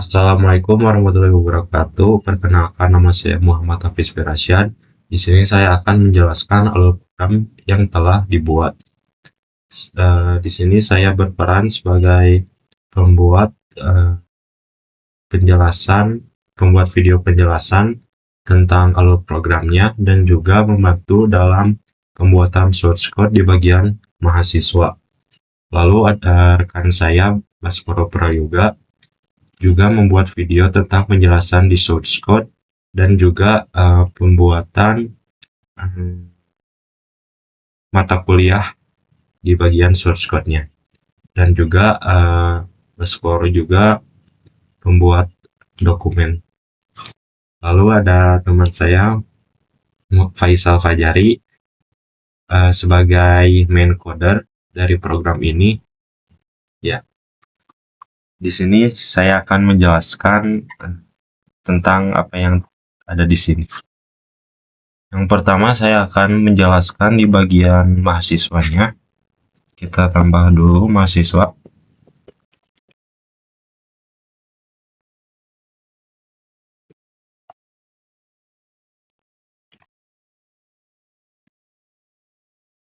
Assalamualaikum warahmatullahi wabarakatuh. Perkenalkan, nama saya Muhammad Hafiz Firasyan. Di sini saya akan menjelaskan alur program yang telah dibuat. Di sini saya berperan sebagai pembuat pembuat video penjelasan tentang alur programnya dan juga membantu dalam pembuatan source code di bagian mahasiswa. Lalu ada rekan saya, Baskoro Prayoga, juga membuat video tentang penjelasan di source code dan juga pembuatan mata kuliah di bagian source code-nya. Dan juga Baskoro juga pembuat dokumen. Lalu ada teman saya, Faisal Fajari, sebagai main coder dari program ini. Ya, di sini saya akan menjelaskan tentang apa yang ada di sini. Yang pertama, saya akan menjelaskan di bagian mahasiswanya. Kita tambah dulu mahasiswa.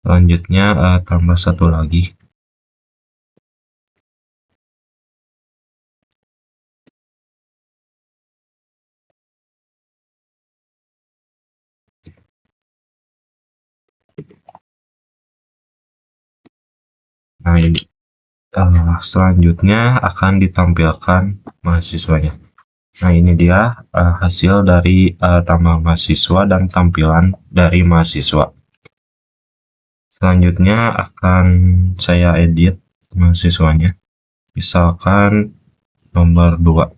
Selanjutnya tambah satu lagi. Nah, ini selanjutnya akan ditampilkan mahasiswanya. Nah, ini dia hasil dari tambah mahasiswa dan tampilan dari mahasiswa. Selanjutnya akan saya edit mahasiswanya. Misalkan nomor 2.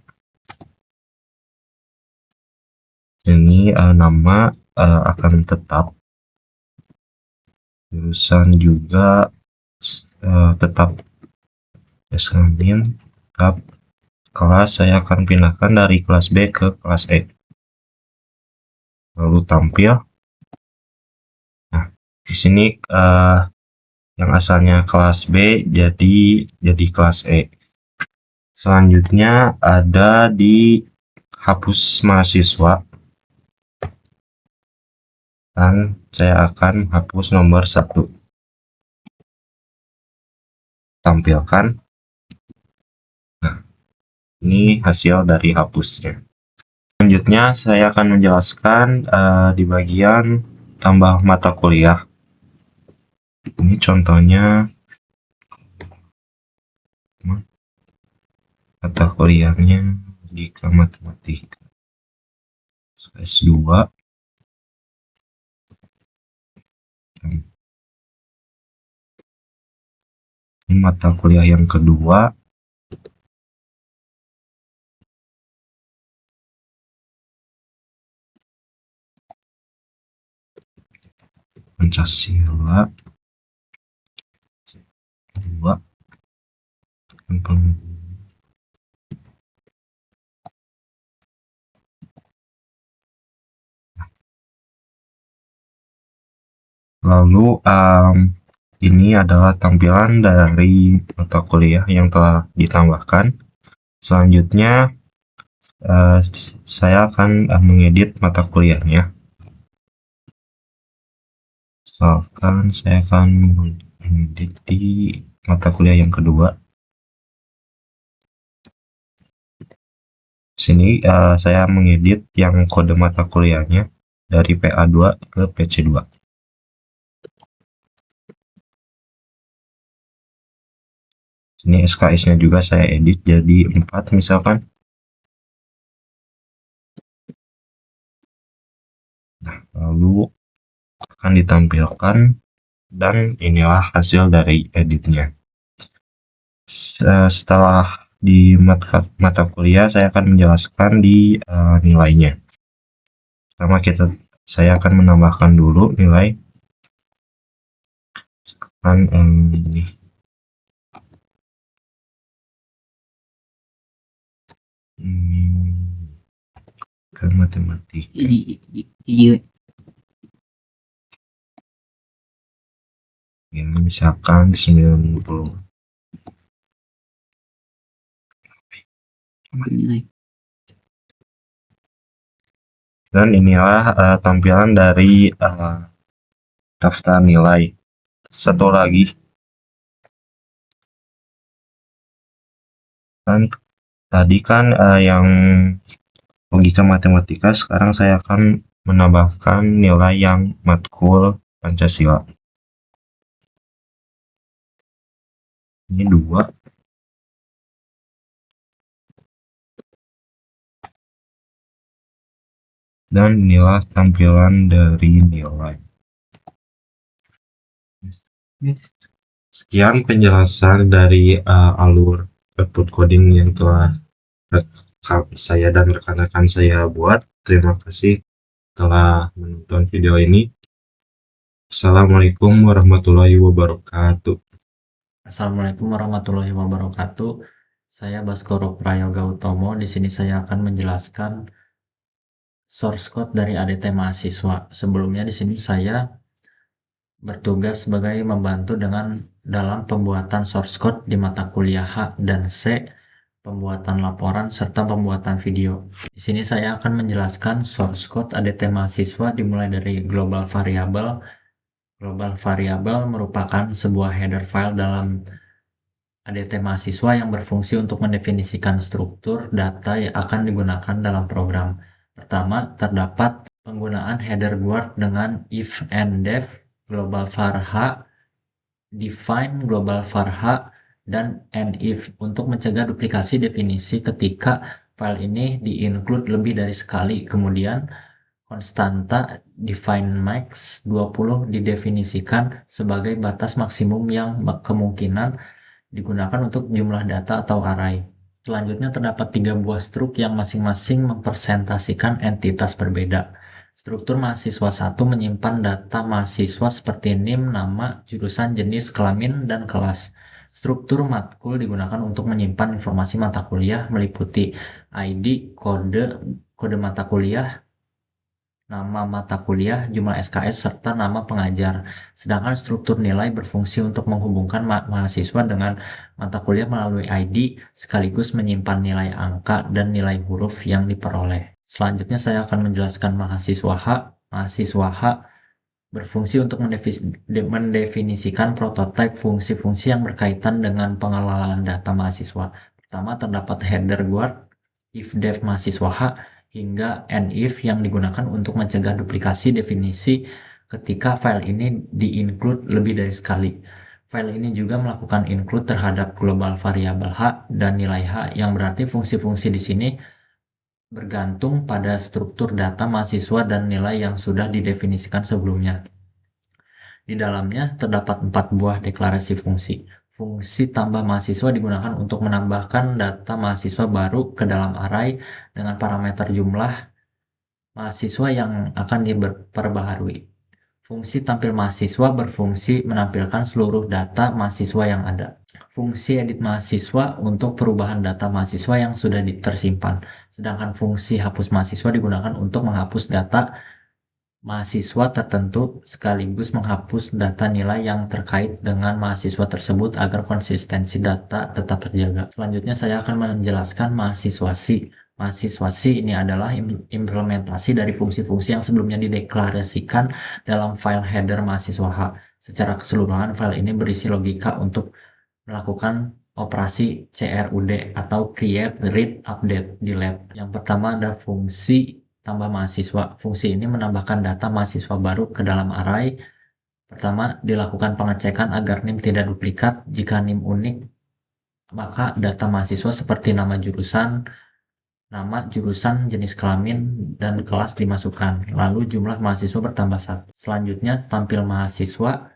Ini nama akan tetap. Jurusan juga tetap. Eskalin tetap. Kelas saya akan pindahkan dari kelas B ke kelas E. Lalu tampil. Nah, di sini yang asalnya kelas B jadi kelas E. Selanjutnya ada di hapus mahasiswa. Dan saya akan hapus nomor 1. Tampilkan. Nah, ini hasil dari hapusnya. Selanjutnya saya akan menjelaskan di bagian tambah mata kuliah. Ini contohnya mata kuliahnya di matematika S2. Ini mata kuliah yang kedua. Pancasila 2. Lalu ini adalah tampilan dari mata kuliah yang telah ditambahkan. Selanjutnya saya akan mengedit mata kuliahnya. Misalkan saya akan mengedit di mata kuliah yang kedua. Sini saya mengedit yang kode mata kuliahnya dari PA2 ke PC2. Ini SKS-nya juga saya edit jadi 4 misalkan. Nah, lalu akan ditampilkan dan inilah hasil dari editnya. Setelah di mata kuliah saya akan menjelaskan di nilainya. Pertama saya akan menambahkan dulu nilai. Ini ke matematika. Ini misalkan 90. Dan inilah tampilan dari daftar nilai. Satu lagi, kan tadi kan yang logika matematika, sekarang saya akan menambahkan nilai yang matkul Pancasila. Ini 2. Dan inilah tampilan dari nilai. Sekian penjelasan dari alur output coding yang telah saya dan rekan-rekan saya buat. Terima kasih telah menonton video ini. Assalamualaikum warahmatullahi wabarakatuh. Assalamualaikum warahmatullahi wabarakatuh. Saya Baskoro Prayoga Utomo. Di sini saya akan menjelaskan source code dari ADT mahasiswa. Sebelumnya di sini saya bertugas sebagai membantu dalam pembuatan source code di mata kuliah H dan C, pembuatan laporan serta pembuatan video. Di sini saya akan menjelaskan source code ADT mahasiswa dimulai dari global variable. Global variable merupakan sebuah header file dalam ADT mahasiswa yang berfungsi untuk mendefinisikan struktur data yang akan digunakan dalam program. Pertama, terdapat penggunaan header guard dengan if and def, global var h, define global var h, dan and if untuk mencegah duplikasi definisi ketika file ini di-include lebih dari sekali. Kemudian, konstanta define max 20 didefinisikan sebagai batas maksimum yang kemungkinan digunakan untuk jumlah data atau array. Selanjutnya terdapat 3 buah struk yang masing-masing mempresentasikan entitas berbeda. Struktur mahasiswa 1 menyimpan data mahasiswa seperti NIM, nama, jurusan, jenis, kelamin, dan kelas. Struktur matkul digunakan untuk menyimpan informasi mata kuliah meliputi ID, kode mata kuliah, nama mata kuliah, jumlah SKS, serta nama pengajar. Sedangkan struktur nilai berfungsi untuk menghubungkan mahasiswa dengan mata kuliah melalui ID, sekaligus menyimpan nilai angka dan nilai huruf yang diperoleh. Selanjutnya saya akan menjelaskan mahasiswa H. Mahasiswa H berfungsi untuk mendefinisikan prototipe fungsi-fungsi yang berkaitan dengan pengelolaan data mahasiswa. Pertama, terdapat header guard, if def mahasiswa H, hingga and if yang digunakan untuk mencegah duplikasi definisi ketika file ini di-include lebih dari sekali. File ini juga melakukan include terhadap global variabel H dan nilai H, yang berarti fungsi-fungsi di sini bergantung pada struktur data mahasiswa dan nilai yang sudah didefinisikan sebelumnya. Di dalamnya terdapat 4 buah deklarasi fungsi. Fungsi tambah mahasiswa digunakan untuk menambahkan data mahasiswa baru ke dalam array dengan parameter jumlah mahasiswa yang akan diperbaharui. Fungsi tampil mahasiswa berfungsi menampilkan seluruh data mahasiswa yang ada. Fungsi edit mahasiswa untuk perubahan data mahasiswa yang sudah tersimpan. Sedangkan fungsi hapus mahasiswa digunakan untuk menghapus data mahasiswa tertentu sekaligus menghapus data nilai yang terkait dengan mahasiswa tersebut agar konsistensi data tetap terjaga. Selanjutnya saya akan menjelaskan mahasiswa C. Mahasiswa C ini adalah implementasi dari fungsi-fungsi yang sebelumnya dideklarasikan dalam file header mahasiswa H. Secara keseluruhan file ini berisi logika untuk melakukan operasi CRUD atau create, read, update, delete. Yang pertama ada fungsi tambah mahasiswa. Fungsi ini menambahkan data mahasiswa baru ke dalam array. Pertama, dilakukan pengecekan agar NIM tidak duplikat. Jika NIM unik, maka data mahasiswa seperti nama jurusan, jenis kelamin, dan kelas dimasukkan. Lalu jumlah mahasiswa bertambah 1. Selanjutnya, tampil mahasiswa.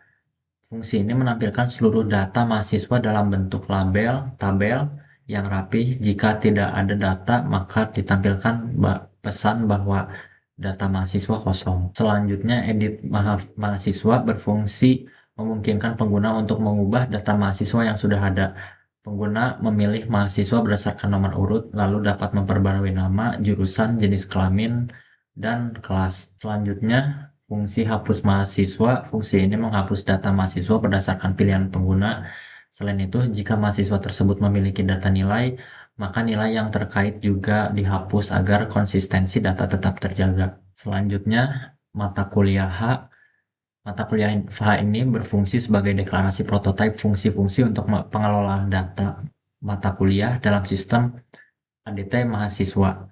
Fungsi ini menampilkan seluruh data mahasiswa dalam bentuk label, tabel, yang rapi. Jika tidak ada data, maka ditampilkan pesan bahwa data mahasiswa kosong. Selanjutnya, edit mahasiswa berfungsi memungkinkan pengguna untuk mengubah data mahasiswa yang sudah ada. Pengguna memilih mahasiswa berdasarkan nomor urut, lalu dapat memperbarui nama, jurusan, jenis kelamin, dan kelas. Selanjutnya, fungsi hapus mahasiswa. Fungsi ini menghapus data mahasiswa berdasarkan pilihan pengguna. Selain itu, jika mahasiswa tersebut memiliki data nilai, maka nilai yang terkait juga dihapus agar konsistensi data tetap terjaga. Selanjutnya, mata kuliah H. Mata kuliah H ini berfungsi sebagai deklarasi prototipe fungsi-fungsi untuk pengelolaan data mata kuliah dalam sistem ADT mahasiswa.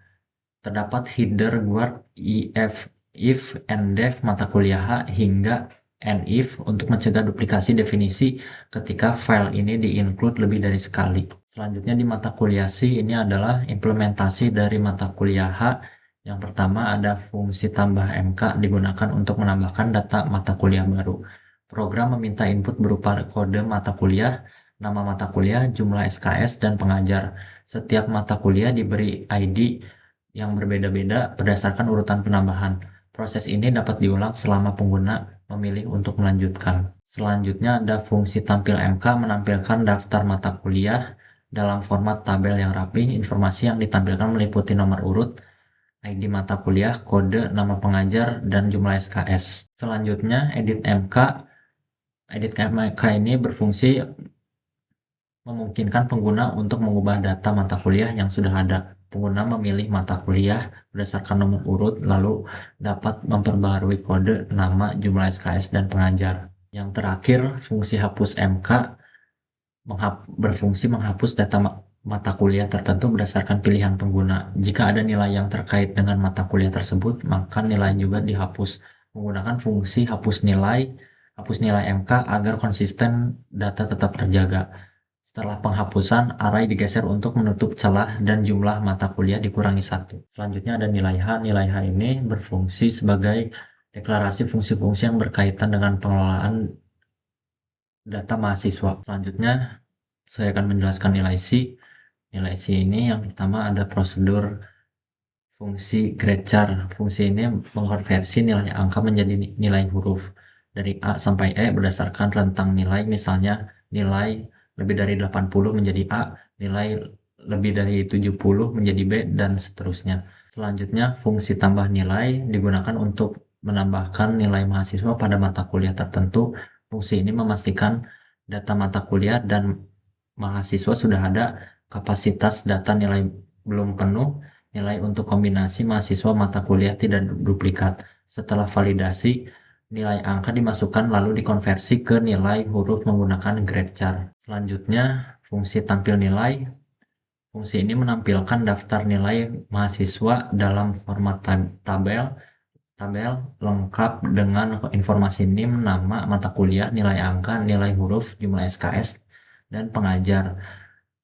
Terdapat header guard if and def mata kuliah H hingga and if untuk mencegah duplikasi definisi ketika file ini di-include lebih dari sekali. Selanjutnya di mata kuliah C ini adalah implementasi dari mata kuliah H. Yang pertama ada fungsi tambah MK digunakan untuk menambahkan data mata kuliah baru. Program meminta input berupa kode mata kuliah, nama mata kuliah, jumlah SKS, dan pengajar. Setiap mata kuliah diberi ID yang berbeda-beda berdasarkan urutan penambahan. Proses ini dapat diulang selama pengguna memilih untuk melanjutkan. Selanjutnya ada fungsi tampil MK menampilkan daftar mata kuliah dalam format tabel yang rapi. Informasi yang ditampilkan meliputi nomor urut, ID mata kuliah, kode, nama pengajar, dan jumlah SKS. Selanjutnya, edit MK. Edit MK ini berfungsi memungkinkan pengguna untuk mengubah data mata kuliah yang sudah ada. Pengguna memilih mata kuliah berdasarkan nomor urut, lalu dapat memperbarui kode, nama, jumlah SKS, dan pengajar. Yang terakhir, fungsi hapus MK berfungsi menghapus data mata kuliah tertentu berdasarkan pilihan pengguna. Jika ada nilai yang terkait dengan mata kuliah tersebut, maka nilai juga dihapus. Menggunakan fungsi hapus nilai MK agar konsisten data tetap terjaga. Setelah penghapusan, array digeser untuk menutup celah dan jumlah mata kuliah dikurangi 1. Selanjutnya ada nilai H. Nilai H ini berfungsi sebagai deklarasi fungsi-fungsi yang berkaitan dengan pengelolaan data mahasiswa. Selanjutnya, saya akan menjelaskan nilai C. Nilai C ini yang pertama ada prosedur fungsi grade char. Fungsi ini mengkonversi nilai angka menjadi nilai huruf dari A sampai E berdasarkan rentang nilai, misalnya nilai lebih dari 80 menjadi A, nilai lebih dari 70 menjadi B, dan seterusnya. Selanjutnya, fungsi tambah nilai digunakan untuk menambahkan nilai mahasiswa pada mata kuliah tertentu. Fungsi ini memastikan data mata kuliah dan mahasiswa sudah ada, kapasitas data nilai belum penuh, nilai untuk kombinasi mahasiswa mata kuliah tidak duplikat. Setelah validasi, nilai angka dimasukkan lalu dikonversi ke nilai huruf menggunakan grade char. Selanjutnya, fungsi tampil nilai. Fungsi ini menampilkan daftar nilai mahasiswa dalam format tabel lengkap dengan informasi NIM, nama, mata kuliah, nilai angka, nilai huruf, jumlah SKS, dan pengajar.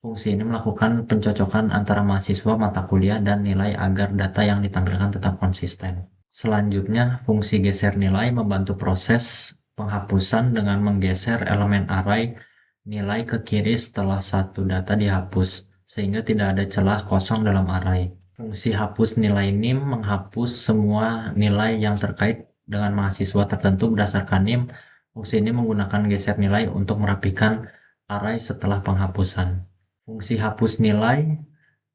Fungsi ini melakukan pencocokan antara mahasiswa, mata kuliah, dan nilai agar data yang ditampilkan tetap konsisten. Selanjutnya, fungsi geser nilai membantu proses penghapusan dengan menggeser elemen array nilai ke kiri setelah satu data dihapus, sehingga tidak ada celah kosong dalam array. Fungsi hapus nilai NIM menghapus semua nilai yang terkait dengan mahasiswa tertentu berdasarkan NIM. Fungsi ini menggunakan geser nilai untuk merapikan array setelah penghapusan. Fungsi hapus nilai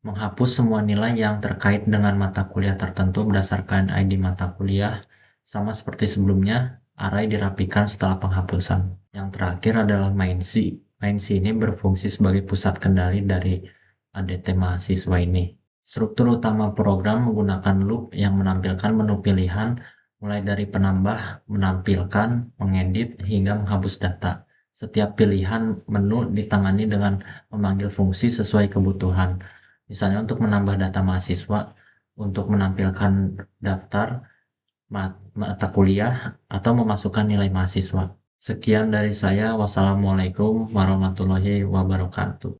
menghapus semua nilai yang terkait dengan mata kuliah tertentu berdasarkan ID mata kuliah. Sama seperti sebelumnya, array dirapikan setelah penghapusan. Yang terakhir adalah main C. Main C ini berfungsi sebagai pusat kendali dari ADT mahasiswa ini. Struktur utama program menggunakan loop yang menampilkan menu pilihan mulai dari penambah, menampilkan, mengedit, hingga menghapus data. Setiap pilihan menu ditangani dengan memanggil fungsi sesuai kebutuhan. Misalnya untuk menambah data mahasiswa, untuk menampilkan daftar mata kuliah, atau memasukkan nilai mahasiswa. Sekian dari saya. Wassalamualaikum warahmatullahi wabarakatuh.